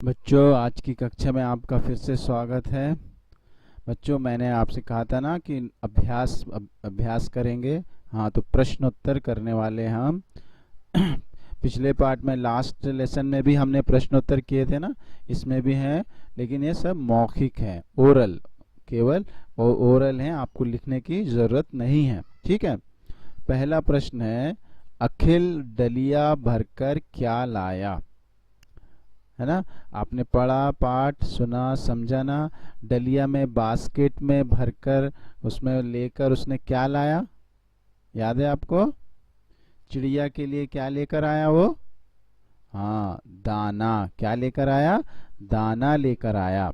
बच्चों, आज की कक्षा में आपका फिर से स्वागत है। बच्चों, मैंने आपसे कहा था ना कि अभ्यास करेंगे। हाँ, तो प्रश्न उत्तर करने वाले हैं हम। पिछले पार्ट में, लास्ट लेसन में भी हमने प्रश्न उत्तर किए थे ना, इसमें भी हैं, लेकिन ये सब मौखिक हैं, ओरल, केवल ओरल हैं, आपको लिखने की ज़रूरत नहीं है। ठीक है। पहला प्रश्न है, अखिल डलिया भरकर क्या लाया। है ना, आपने पढ़ा, पाठ सुना, समझा ना। डलिया में, बास्केट में भरकर, उसमें लेकर उसने क्या लाया, याद है आपको? चिड़िया के लिए क्या लेकर आया वो? हाँ, दाना। क्या लेकर आया? दाना लेकर आया।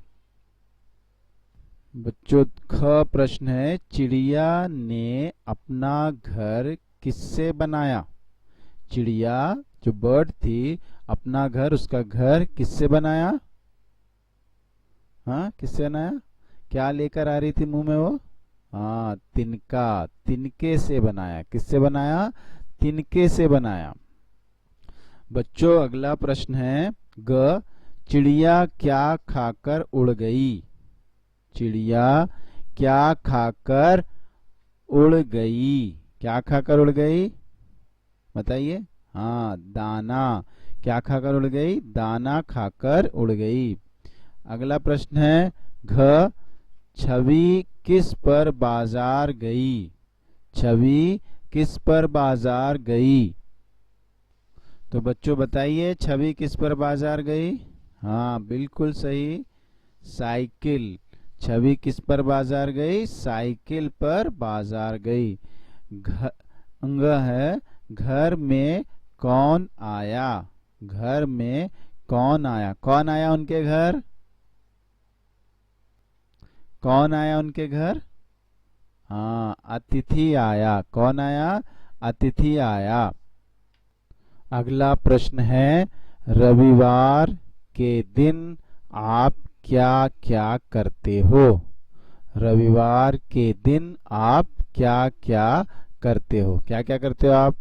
बच्चों, ख प्रश्न है, चिड़िया ने अपना घर किससे बनाया। चिड़िया जो बर्ड थी, अपना घर, उसका घर किससे बनाया? हाँ, किससे बनाया? क्या लेकर आ रही थी मुंह में वो? हाँ, तिनका, तिनके से बनाया। किससे बनाया? तिनके से बनाया। बच्चों, अगला प्रश्न है, ग, चिड़िया क्या खाकर उड़ गई। चिड़िया क्या खाकर उड़ गई? क्या खाकर उड़ गई, बताइए? हाँ, दाना। क्या खाकर उड़ गई? दाना खाकर उड़ गई। अगला प्रश्न है, घ, छवि किस पर बाजार गई। छवि किस पर बाजार गई? तो बच्चों बताइए, छवि किस पर बाजार गई? हाँ, बिल्कुल सही, साइकिल। छवि किस पर बाजार गई? साइकिल पर बाजार गई। अंग है, घर में कौन आया। घर में कौन आया? कौन आया उनके घर? कौन आया उनके घर? हाँ, अतिथि आया। कौन आया? अतिथि आया। अगला प्रश्न है, रविवार के दिन आप क्या क्या करते हो। रविवार के दिन आप क्या क्या करते हो? क्या क्या करते हो आप?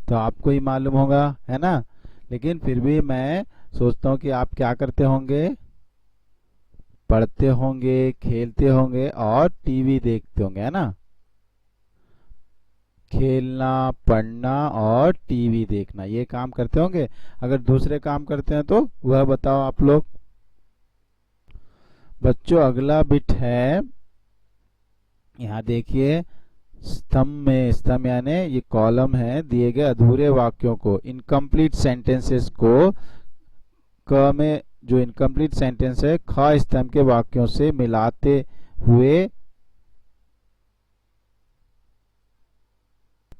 तो आपको ही मालूम होगा, है ना, लेकिन फिर भी मैं सोचता हूँ कि आप क्या करते होंगे। पढ़ते होंगे, खेलते होंगे और टीवी देखते होंगे, है ना। खेलना, पढ़ना और टीवी देखना, ये काम करते होंगे। अगर दूसरे काम करते हैं तो वह बताओ आप लोग। बच्चों, अगला बिट है, यहाँ देखिए, स्तंभ में, स्तंभ यानी ये कॉलम है, दिए गए अधूरे वाक्यों को, इनकम्प्लीट सेंटेंसेस को, क में जो इनकम्प्लीट सेंटेंस है, ख स्तंभ के वाक्यों से मिलाते हुए।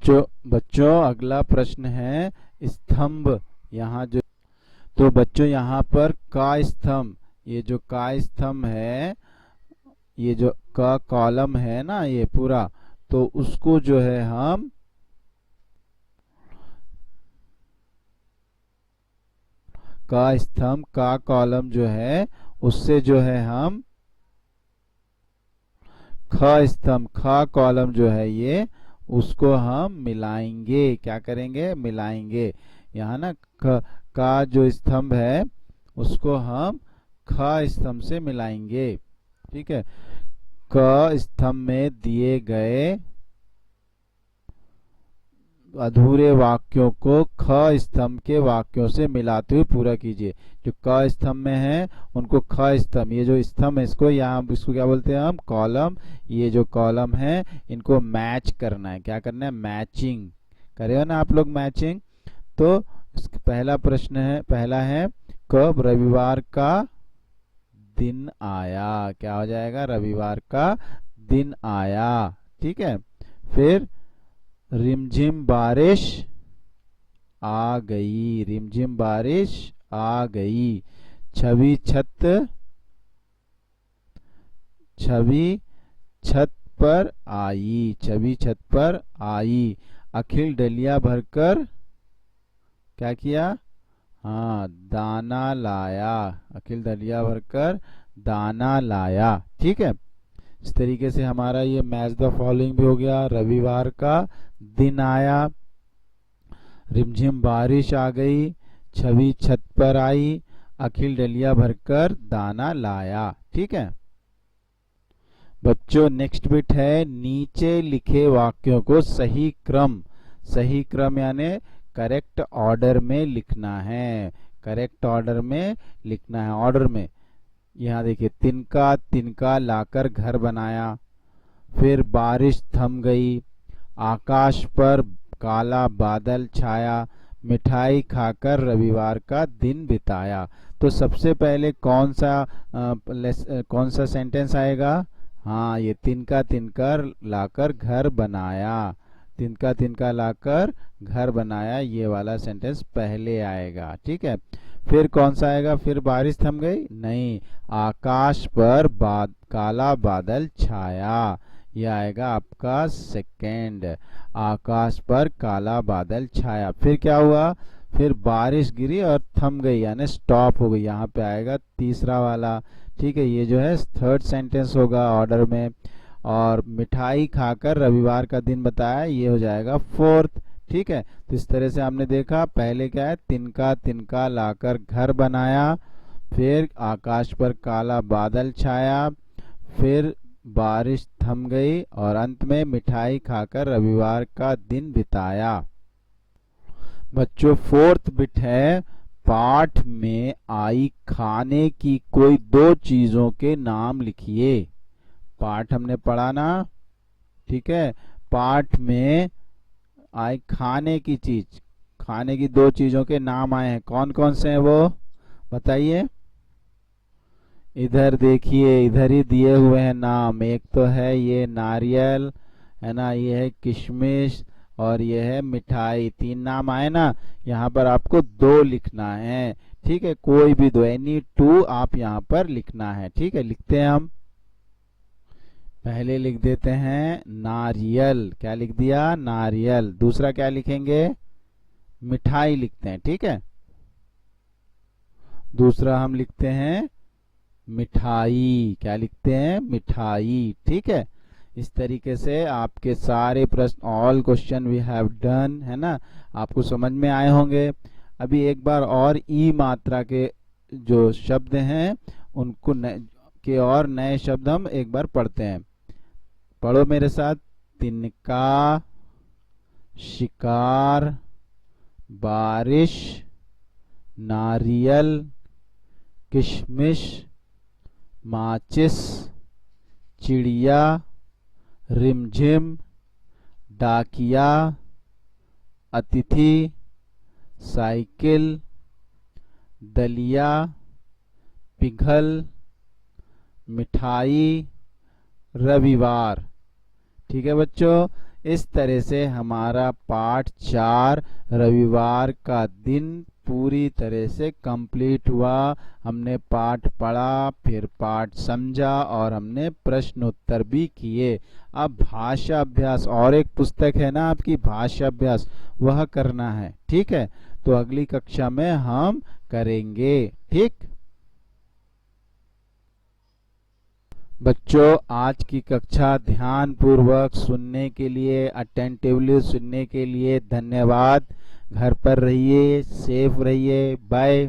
जो बच्चों, अगला प्रश्न है, स्तंभ, यहाँ जो, तो बच्चों यहाँ पर का स्तंभ, ये जो का स्तंभ है, ये जो का कॉलम है ना, ये पूरा, तो उसको जो है हम का स्तंभ, का कॉलम जो है, उससे जो है हम ख स्तंभ, ख कॉलम जो है ये, उसको हम मिलाएंगे। क्या करेंगे? मिलाएंगे। यहाँ ना का जो स्तंभ है, उसको हम ख स्तंभ से मिलाएंगे। ठीक है। क स्तंभ में दिए गए अधूरे वाक्यों को ख स्तंभ के वाक्यों से मिलाते हुए पूरा कीजिए। जो क स्तंभ में है उनको ख स्तंभ, ये जो स्तंभ है इसको, यहाँ इसको क्या बोलते हैं हम? कॉलम। ये जो कॉलम है इनको मैच करना है। क्या करना है? मैचिंग करेगा ना आप लोग, मैचिंग। तो पहला प्रश्न है, पहला है, कब रविवार का दिन आया। क्या हो जाएगा? रविवार का दिन आया। ठीक है। फिर रिमझिम बारिश आ गई। रिमझिम बारिश आ गई। छवि छत, छवि छत पर आई। छवि छत पर आई। अखिल डलिया भरकर क्या किया? हाँ, दाना लाया। अखिल डलिया भरकर दाना लाया। ठीक है। इस तरीके से हमारा ये मैच द फॉलोइंग भी हो गया। रविवार का दिन आया, रिमझिम बारिश आ गई, छवि छत पर आई, अखिल डलिया भरकर दाना लाया। ठीक है बच्चों, नेक्स्ट बिट है नीचे लिखे वाक्यों को सही क्रम यानी करेक्ट ऑर्डर में लिखना है। करेक्ट ऑर्डर में लिखना है, ऑर्डर में। यहाँ देखिए, तिनका तिनका लाकर घर बनाया, फिर बारिश थम गई, आकाश पर काला बादल छाया, मिठाई खाकर रविवार का दिन बिताया। तो सबसे पहले कौन सा सेंटेंस आएगा? हाँ, ये तिनका तिनका लाकर घर बनाया, तिनका तिनका लाकर घर बनाया, ये वाला सेंटेंस पहले आएगा। ठीक है, फिर कौन सा आएगा? फिर बारिश थम गई? नहीं, आकाश पर काला बादल छाया, यह आएगा आपका सेकेंड। आकाश पर काला बादल छाया। फिर क्या हुआ? फिर बारिश गिरी और थम गई यानी स्टॉप हो गई, यहाँ पे आएगा तीसरा वाला। ठीक है, ये जो है थर्ड सेंटेंस होगा ऑर्डर में। और मिठाई खाकर रविवार का दिन बताया, ये हो जाएगा फोर्थ। ठीक है, तो इस तरह से हमने देखा, पहले क्या है? तिनका तिनका लाकर घर बनाया, फिर आकाश पर काला बादल छाया, फिर बारिश थम गई और अंत में मिठाई खाकर रविवार का दिन बिताया। बच्चों, फोर्थ बिट है पाठ में आई खाने की कोई दो चीजों के नाम लिखिए। पाठ हमने पढ़ा ना, ठीक है, पाठ में आई खाने की चीज, खाने की दो चीजों के नाम आए हैं, कौन कौन से हैं वो बताइए। इधर देखिए, इधर ही दिए हुए हैं नाम। एक तो है ये नारियल, है ना, ये है किशमिश और ये है मिठाई। तीन नाम आए ना, यहाँ पर आपको दो लिखना है। ठीक है, कोई भी दो, एनी टू आप यहाँ पर लिखना है। ठीक है, लिखते हैं हम। पहले लिख देते हैं नारियल, क्या लिख दिया? नारियल। दूसरा क्या लिखेंगे? मिठाई लिखते हैं। ठीक है, दूसरा हम लिखते हैं मिठाई, क्या लिखते हैं? मिठाई। ठीक है, इस तरीके से आपके सारे प्रश्न, all question we have done, है ना, आपको समझ में आए होंगे। अभी एक बार और ई मात्रा के जो शब्द हैं उनको और नए शब्द हम एक बार पढ़ते हैं। पढ़ो मेरे साथ। तिनका, शिकार, बारिश, नारियल, किशमिश, माचिस, चिड़िया, रिमझिम, डाकिया, अतिथि, साइकिल, दलिया, पिघल, मिठाई, रविवार। ठीक है बच्चों, इस तरह से हमारा पाठ 4 रविवार का दिन पूरी तरह से कंप्लीट हुआ। हमने पाठ पढ़ा, फिर पाठ समझा और हमने प्रश्न उत्तर भी किए। अब भाषा अभ्यास, और एक पुस्तक है ना आपकी भाषा अभ्यास, वह करना है। ठीक है, तो अगली कक्षा में हम करेंगे। ठीक बच्चों, आज की कक्षा ध्यान पूर्वक सुनने के लिए, अटेंटिवली सुनने के लिए धन्यवाद। घर पर रहिए, सेफ रहिए, बाय।